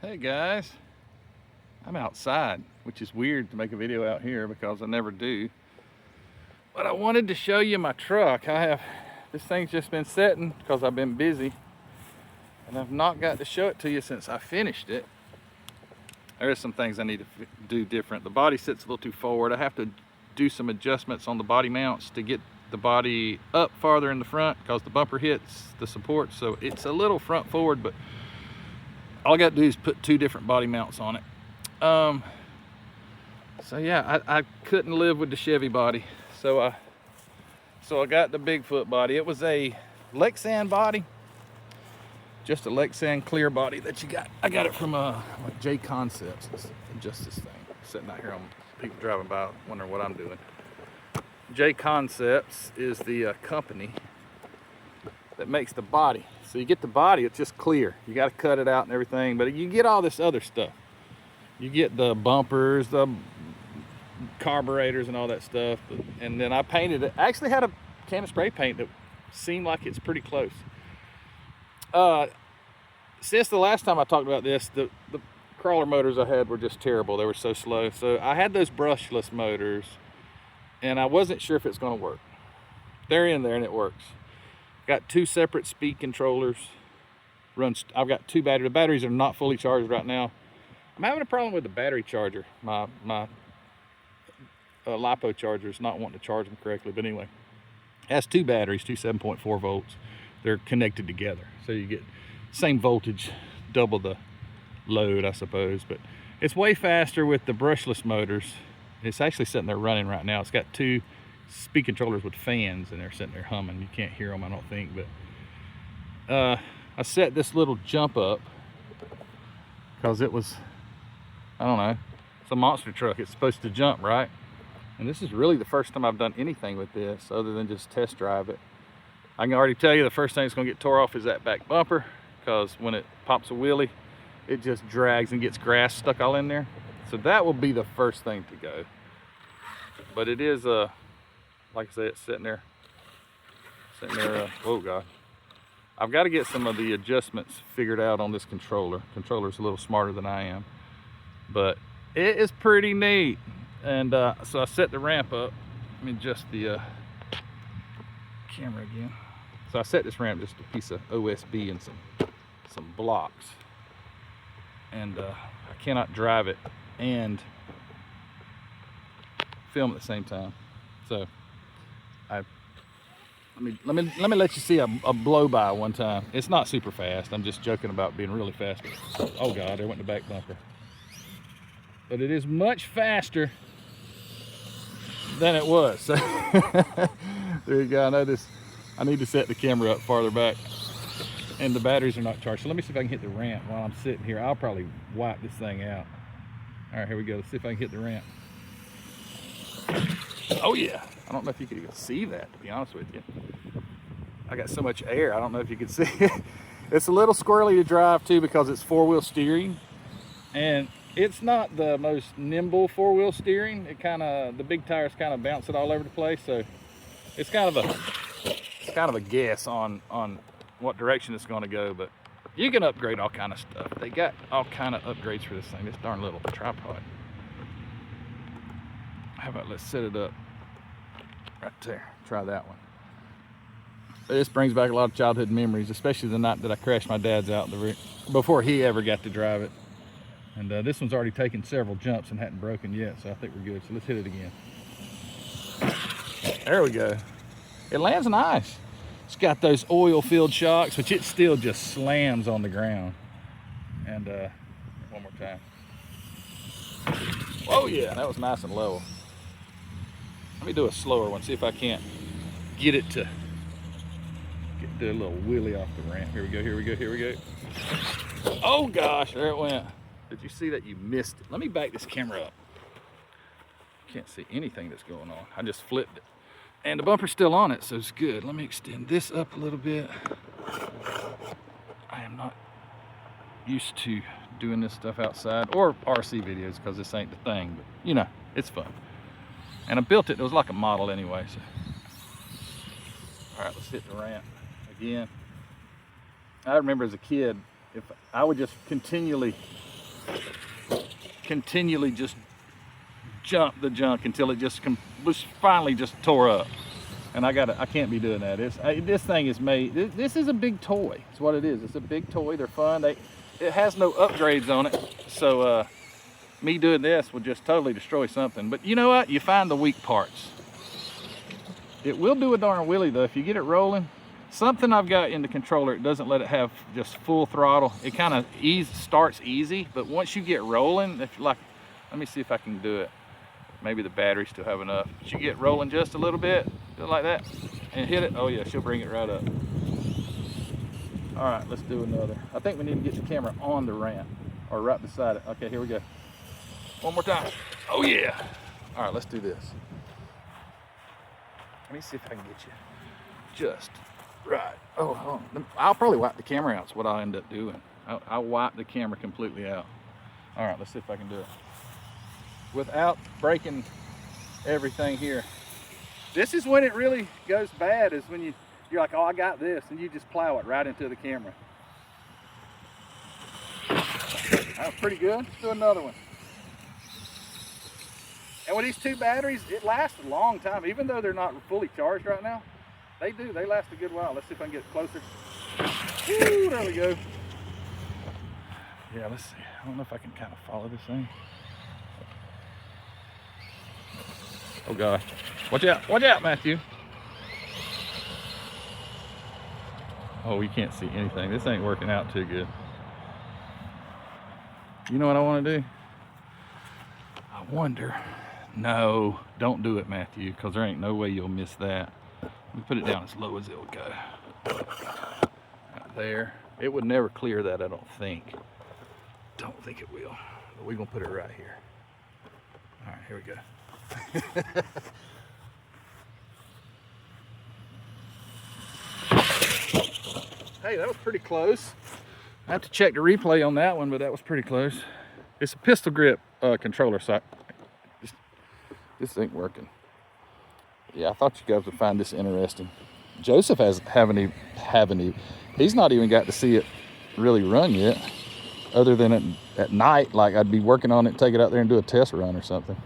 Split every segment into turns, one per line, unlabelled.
Hey guys, I'm outside, which is weird to make a video out here because I never do. But I wanted to show you my truck. This thing's just been sitting because I've been busy, and I've not got to show it to you since I finished it. There are some things I need to do different. The body sits a little too forward. I have to do some adjustments on the body mounts to get the body up farther in the front because the bumper hits the support, so it's a little front forward, but all I got to do is put two different body mounts on it. So yeah, I couldn't live with the Chevy body, so I got the Bigfoot body. It was a Lexan body, just a Lexan clear body that you got. I got it from like J Concepts. Let's adjust this thing. Sitting out here on people driving by wondering what I'm doing. J Concepts is the company that makes the body. So you get the body, it's just clear. You got to cut it out and everything, but you get all this other stuff. You get the bumpers, the carburetors and all that stuff. And then I painted it. I actually had a can of spray paint that seemed like it's pretty close. Since the last time I talked about this, the crawler motors I had were just terrible. They were so slow. So I had those brushless motors, and I wasn't sure if it's going to work. They're in there and it works. Got two separate speed controllers. I've got two batteries. The batteries are not fully charged right now. I'm having a problem with the battery charger. My LiPo charger is not wanting to charge them correctly. But anyway, it has two batteries, two 7.4 volts. They're connected together, so you get same voltage, double the load, I suppose. But it's way faster with the brushless motors. It's actually sitting there running right now. It's got two speed controllers with fans, and they're sitting there humming. You can't hear them, I don't think, but I set this little jump up because it was, I don't know, it's a monster truck. It's supposed to jump, right? And this is really the first time I've done anything with this other than just test drive it. I can already tell you the first thing that's going to get tore off is that back bumper, because when it pops a wheelie, it just drags and gets grass stuck all in there. So that will be the first thing to go. But it is like I said, it's sitting there, oh God. I've got to get some of the adjustments figured out on this controller. Controller's a little smarter than I am, but it is pretty neat. And so I set the ramp up. Let me adjust the camera again. So I set this ramp, just a piece of OSB and some blocks. And I cannot drive it and film at the same time. So let me let you see a blow by one time. It's not super fast. I'm just joking about being really fast. Oh God, there went the back bumper. But it is much faster than it was. So there you go. I need to set the camera up farther back, and the batteries are not charged. So let me see if I can hit the ramp while I'm sitting here. I'll probably wipe this thing out. All right, here we go. Let's see if I can hit the ramp. Oh yeah. I don't know if you could even see that, to be honest with you. I got so much air, I don't know if you can see it. It's a little squirrely to drive too because it's four-wheel steering, and it's not the most nimble four-wheel steering. The big tires kind of bounce it all over the place, so it's kind of a guess on what direction it's going to go. But you can upgrade all kind of stuff. They got all kind of upgrades for this thing. This darn little tripod. How about let's set it up right there. Try that one. This brings back a lot of childhood memories, especially the night that I crashed my dad's out before he ever got to drive it. And this one's already taken several jumps and hadn't broken yet, so I think we're good. So let's hit it again. There we go. It lands nice. It's got those oil-filled shocks, which it still just slams on the ground. And one more time. Oh yeah, that was nice and level. Let me do a slower one, see if I can't get it to do a little wheelie off the ramp. Here we go, here we go, here we go. Oh gosh, there it went. Did you see that? You missed it. Let me back this camera up. Can't see anything that's going on. I just flipped it. And the bumper's still on it, so it's good. Let me extend this up a little bit. I am not used to doing this stuff outside or RC videos because this ain't the thing, but you know, it's fun. And I built it was like a model anyway. So. All right, let's hit the ramp again. I remember as a kid, if I would just continually continually just jump the junk until it just finally just tore up. And I can't be doing that. This thing is made, this is a big toy. It's what it is. It's a big toy. They're fun. It has no upgrades on it. So me doing this would just totally destroy something. But you know what? You find the weak parts. It will do a darn wheelie though if you get it rolling. Something I've got in the controller, it doesn't let it have just full throttle. It kind of starts easy, but once you get rolling, if like, let me see if I can do it. Maybe the battery still have enough. But you get rolling just a little bit, just like that, and hit it. Oh yeah, she'll bring it right up. All right, let's do another. I think we need to get the camera on the ramp or right beside it. Okay, here we go. One more time. Oh yeah. All right, let's do this. Let me see if I can get you just right. Oh, I'll probably wipe the camera out. Is what I'll end up doing. I'll wipe the camera completely out. All right, let's see if I can do it without breaking everything here. This is when it really goes bad, is when you're like, oh, I got this, and you just plow it right into the camera. That was pretty good. Let's do another one. And with these two batteries, it lasts a long time. Even though they're not fully charged right now, they last a good while. Let's see if I can get closer. Woo, there we go. Yeah, let's see. I don't know if I can kind of follow this thing. Oh gosh. Watch out, Matthew. Oh, you can't see anything. This ain't working out too good. You know what I want to do? I wonder. No, don't do it, Matthew, because there ain't no way you'll miss that. Let me put it down as low as it'll go. Right there. It would never clear that, I don't think. Don't think it will. But we're going to put it right here. All right, here we go. Hey, that was pretty close. I have to check the replay on that one, but that was pretty close. It's a pistol grip controller, so this ain't working. Yeah, I thought you guys would find this interesting. Joseph he's not even got to see it really run yet, other than at night, like I'd be working on it, take it out there and do a test run or something.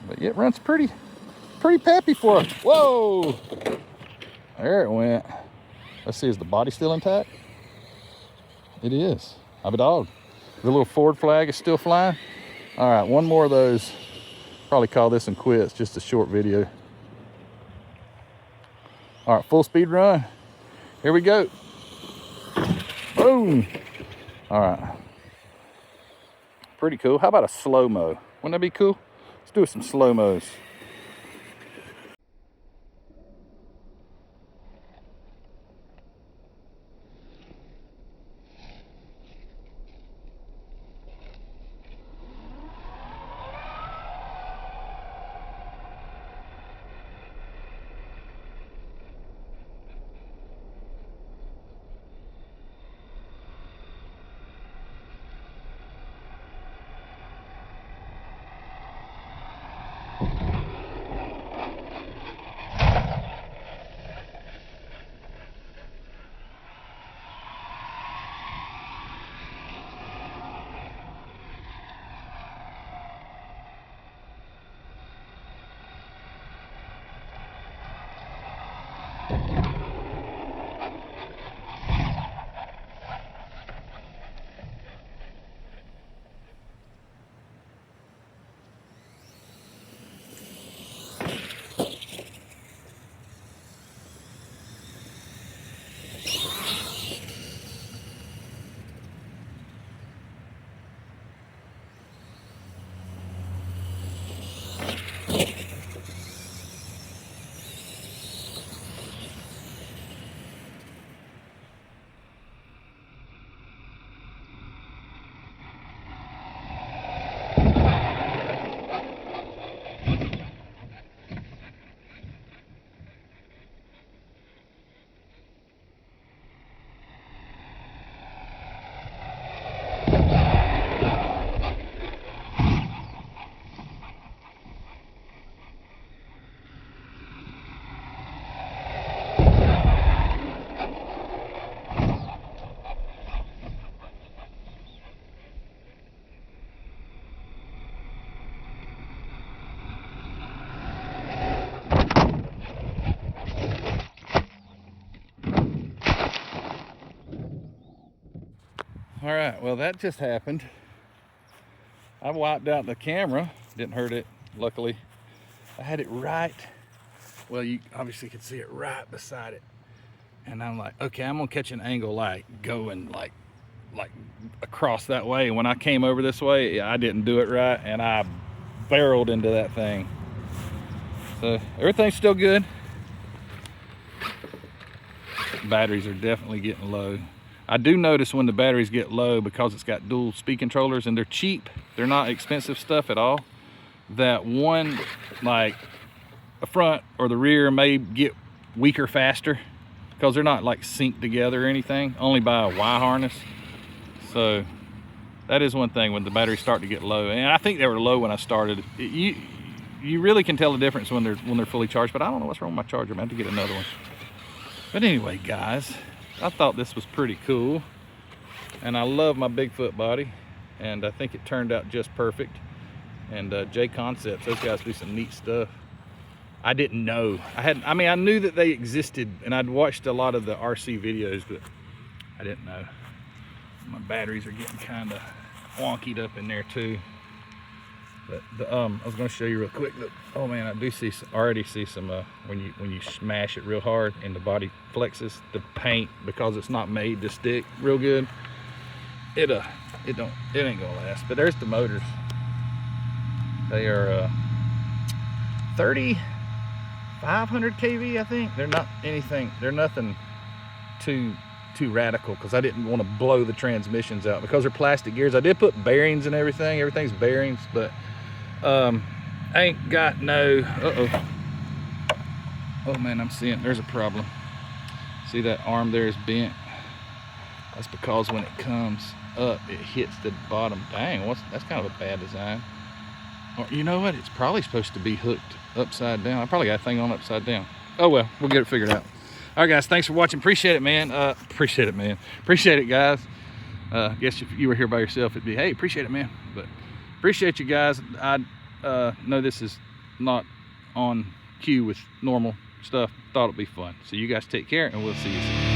But yeah, it runs pretty peppy for it. Whoa! There it went. Let's see, is the body still intact? It is. I'm a dog. The little forward flag is still flying. All right, one more of those. Probably call this one quits, just a short video. All right, full speed run. Here we go. Boom. All right. Pretty cool. How about a slow-mo? Wouldn't that be cool? Let's do some slow-mos. All right, well, that just happened. I wiped out the camera, didn't hurt it, luckily. I had it right, well, you obviously could see it right beside it. And I'm like, okay, I'm gonna catch an angle like going like across that way. And when I came over this way, I didn't do it right, and I barreled into that thing. So everything's still good. Batteries are definitely getting low. I do notice when the batteries get low, because it's got dual speed controllers and they're cheap, they're not expensive stuff at all, that one, like the front or the rear, may get weaker faster because they're not like synced together or anything, only by a Y harness. So that is one thing when the batteries start to get low, and I think they were low when I started. You really can tell the difference when they're fully charged, but I don't know what's wrong with my charger. I'm gonna have to get another one. But anyway, guys, I thought this was pretty cool, and I love my Bigfoot body, and I think it turned out just perfect. And J Concepts, those guys do some neat stuff. I didn't know. I mean, I knew that they existed, and I'd watched a lot of the RC videos, but I didn't know. My batteries are getting kind of wonkied up in there too. But I was going to show you real quick. Look, oh man, I do see, already see some when you smash it real hard and the body flexes, the paint, because it's not made to stick real good, it ain't gonna last. But there's the motors. They are 3,500 kV, I think. They're not anything. They're nothing too radical, because I didn't want to blow the transmissions out because they're plastic gears. I did put bearings and everything. Everything's bearings, but I ain't got no. Oh man, I'm seeing there's a problem. See that arm there is bent? That's because when it comes up, it hits the bottom. Dang, that's kind of a bad design. Or you know what? It's probably supposed to be hooked upside down. I probably got a thing on upside down. Oh well, we'll get it figured out. All right, guys, thanks for watching. Appreciate it, man. Appreciate it, guys. I guess if you were here by yourself, it'd be, hey, appreciate it, man. But appreciate you guys. I know this is not on cue with normal stuff. Thought it'd be fun. So you guys take care, and we'll see you soon.